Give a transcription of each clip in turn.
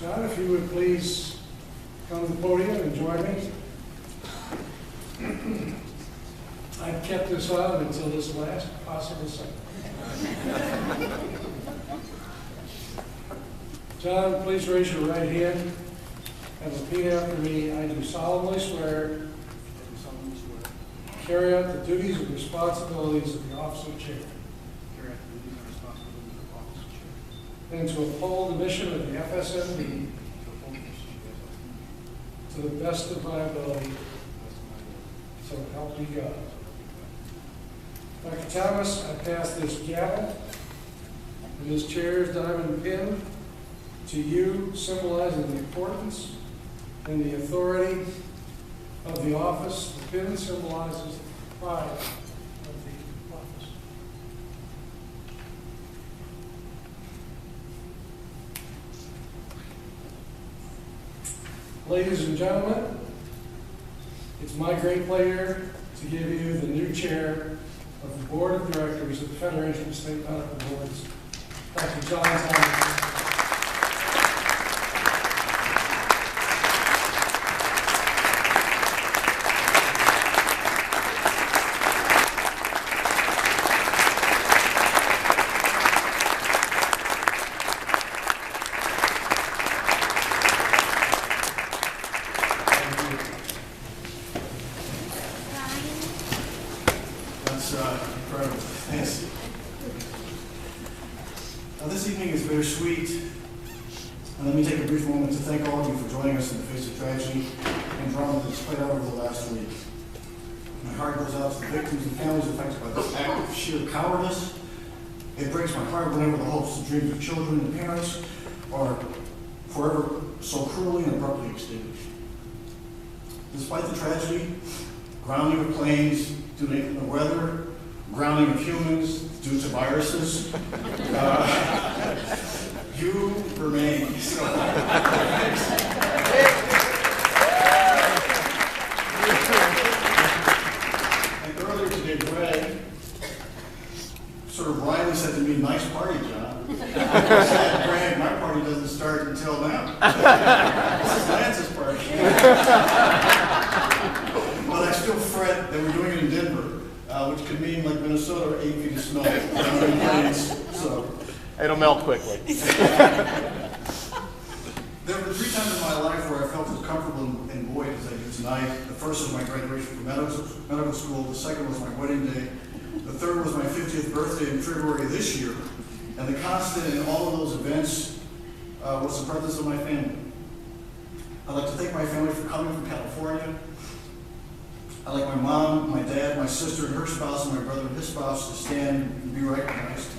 John, if you would please come to the podium and join me. I've kept this on until this last possible second. John, please raise your right hand and repeat after me. I do solemnly swear carry out the duties and responsibilities of the office of chair. And to uphold the mission of the FSMB to the best of my ability. So help me God. Dr. Thomas, I pass this gavel and this chair's diamond pin to you, symbolizing the importance and the authority of the office. The pin symbolizes the pride of the office. Ladies and gentlemen, it's my great pleasure to give you the new chair of the Board of Directors of the Federation of State Medical Boards, Dr. Jon V. Incredible. Thanks. This evening is bittersweet, and let me take a brief moment to thank all of you for joining us in the face of tragedy and drama that's played out over the last week. My heart goes out to the victims and families affected by this act of sheer cowardice. It breaks my heart whenever the hopes and dreams of children and parents are forever so cruelly and abruptly extinguished. Despite the tragedy, grounding of planes due to the weather, grounding of humans due to viruses, you remain. So, and earlier today, Greg sort of wryly said to me, "Nice party, John." I said, "Greg, my party doesn't start until now. This is Lance's party." But I still fret that we're doing it in Denver, which could mean like Minnesota or 8 feet of snow. So it'll melt quickly. There were 3 times in my life where I felt as comfortable and buoyant as I do tonight. The first was my graduation from medical school. The second was my wedding day. The third was my 50th birthday in February this year. And the constant in all of those events was the presence of my family. I'd like to thank my family for coming from California. I'd like my mom, my dad, my sister and her spouse, and my brother and his spouse to stand and be recognized.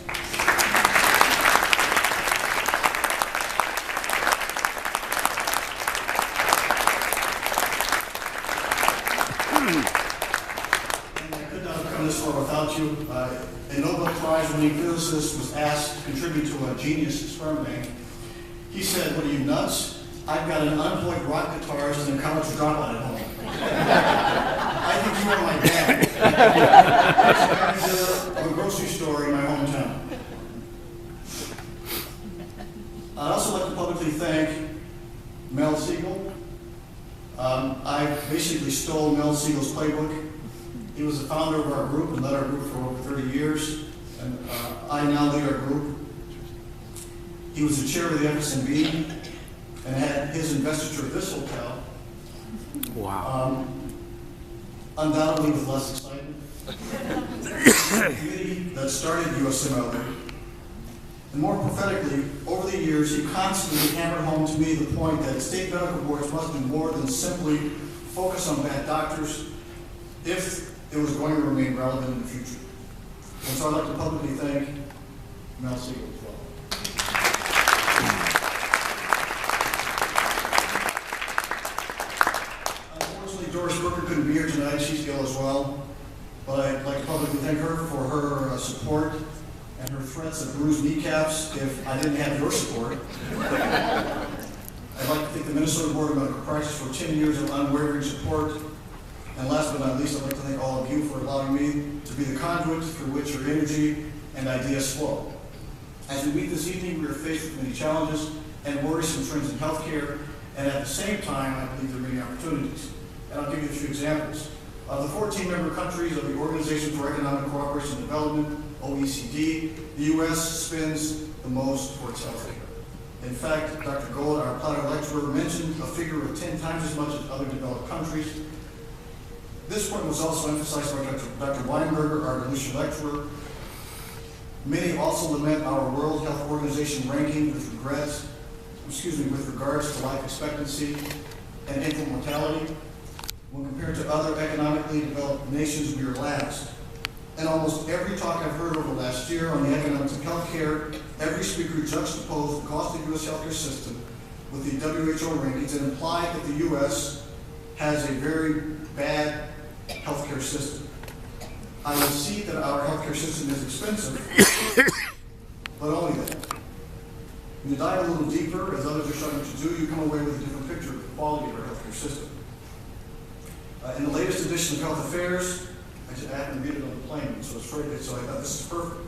And I could not have come this far without you. A Nobel Prize-winning physicist was asked to contribute to a genius sperm bank. He said, "What are you, nuts? I've got an unemployed rock guitarist and a college dropout at home." I think you are my dad. Of a grocery store in my hometown. I'd also like to publicly thank Mel Siegel. I basically stole Mel Siegel's playbook. He was the founder of our group and led our group for over 30 years. And I now lead our group. He was the chair of the FSMB and had his investiture at this hotel. Wow. Undoubtedly with less excitement. The committee that started USMLE. And more prophetically, over the years, he constantly hammered home to me the point that state medical boards must do more than simply focus on bad doctors if it was going to remain relevant in the future. And so I'd like to publicly thank Mel Siegel as well. Doris Brooker couldn't be here tonight. She's ill as well. But I'd like to publicly thank her for her support and her threats of bruised kneecaps if I didn't have your support. I'd like to thank the Minnesota Board of Medical Practice for 10 years of unwavering support. And last but not least, I'd like to thank all of you for allowing me to be the conduit through which your energy and ideas flow. As we meet this evening, we are faced with many challenges, and worrisome trends in healthcare, and at the same time, I believe there are many opportunities. And I'll give you a few examples. Of the 14 member countries of the Organization for Economic Cooperation and Development, OECD, the U.S. spends the most towards healthcare. In fact, Dr. Gold, our planner lecturer, mentioned a figure of 10 times as much as other developed countries. This point was also emphasized by Dr. Weinberger, our Galusha lecturer. Many also lament our World Health Organization ranking with regards to life expectancy and infant mortality. When compared to other economically developed nations, we are last. In almost every talk I've heard over the last year on the economics of healthcare, every speaker juxtaposed the cost of the U.S. healthcare system with the WHO rankings and implied that the U.S. has a very bad healthcare system. I will see that our healthcare system is expensive, but only that. When you dive a little deeper, as others are starting to do, you come away with a different picture of the quality of our healthcare system. In the latest edition of Health Affairs, I happened to read it on the plane, so I thought this is perfect.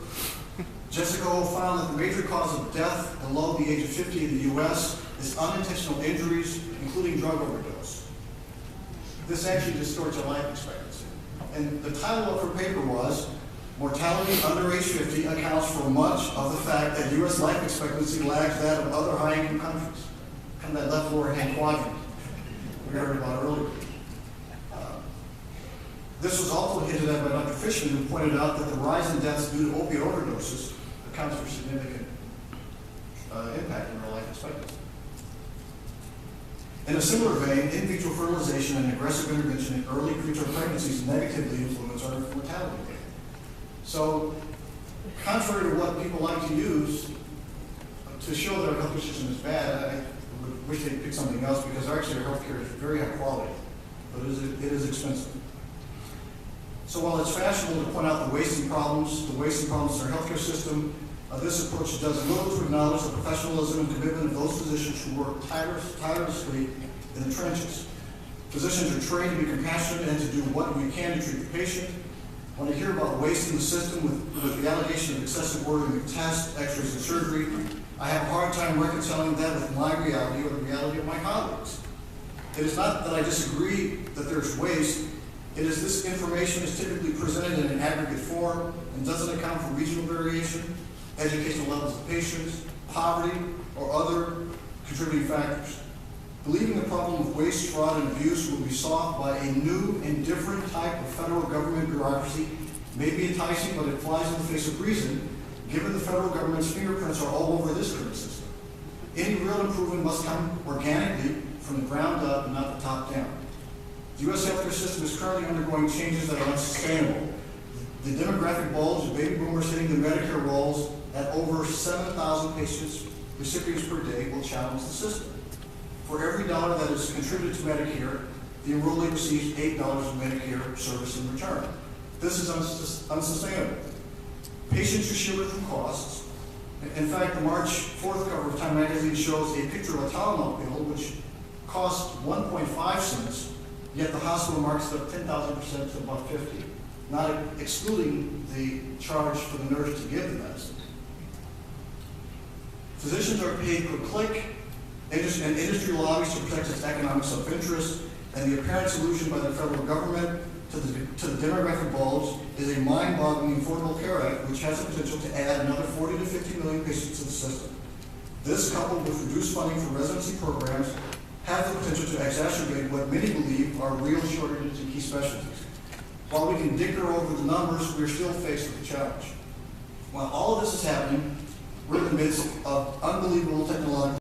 Jessica O found that the major cause of death below the age of 50 in the U.S. is unintentional injuries, including drug overdose. This actually distorts our life expectancy. And the title of her paper was, Mortality Under Age 50 Accounts for Much of the Fact that U.S. Life Expectancy Lags That of Other High-Income Countries. Kind of that left lower hand quadrant we heard about earlier. This was also hinted at by Dr. Fishman, who pointed out that the rise in deaths due to opioid overdoses accounts for significant impact on our life expectancy. In a similar vein, in vitro fertilization and aggressive intervention in early preterm pregnancies negatively influence our mortality rate. So, contrary to what people like to use to show that our healthcare system is bad, I wish they'd pick something else, because actually our healthcare is very high quality, but it is expensive. So while it's fashionable to point out the wasting problems in our healthcare system, this approach does little to acknowledge the professionalism and commitment of those physicians who work tirelessly in the trenches. Physicians are trained to be compassionate and to do what we can to treat the patient. When I hear about wasting the system with the allegation of excessive ordering of tests, x-rays, and surgery, I have a hard time reconciling that with my reality or the reality of my colleagues. It is not that I disagree that there's waste. It is this information is typically presented in an aggregate form and doesn't account for regional variation, educational levels of patients, poverty, or other contributing factors. Believing the problem of waste, fraud, and abuse will be solved by a new and different type of federal government bureaucracy may be enticing, but it flies in the face of reason, given the federal government's fingerprints are all over this current system. Any real improvement must come organically from the ground up and not the top down. The U.S. healthcare system is currently undergoing changes that are unsustainable. The demographic bulge of baby boomers hitting the Medicare rolls at over 7,000 recipients per day will challenge the system. For every dollar that is contributed to Medicare, the enrollee receives $8 of Medicare service in return. This is unsustainable. Patients are shielded from costs. In fact, the March 4th cover of Time magazine shows a picture of a Tylenol pill which costs 1.5 cents, yet the hospital marks it up 10,000% to about 50, not excluding the charge for the nurse to give the medicine. Physicians are paid per click, and industry lobbies to protect its economic self-interest, and the apparent solution by the federal government to the demographic bulge is a mind-boggling Affordable Care Act, which has the potential to add another 40 to 50 million patients to the system. This, coupled with reduced funding for residency programs, have the potential to exacerbate what many believe are real shortages in key specialties. While we can dicker over the numbers, we are still faced with a challenge. While all of this is happening, we're in the midst of unbelievable technological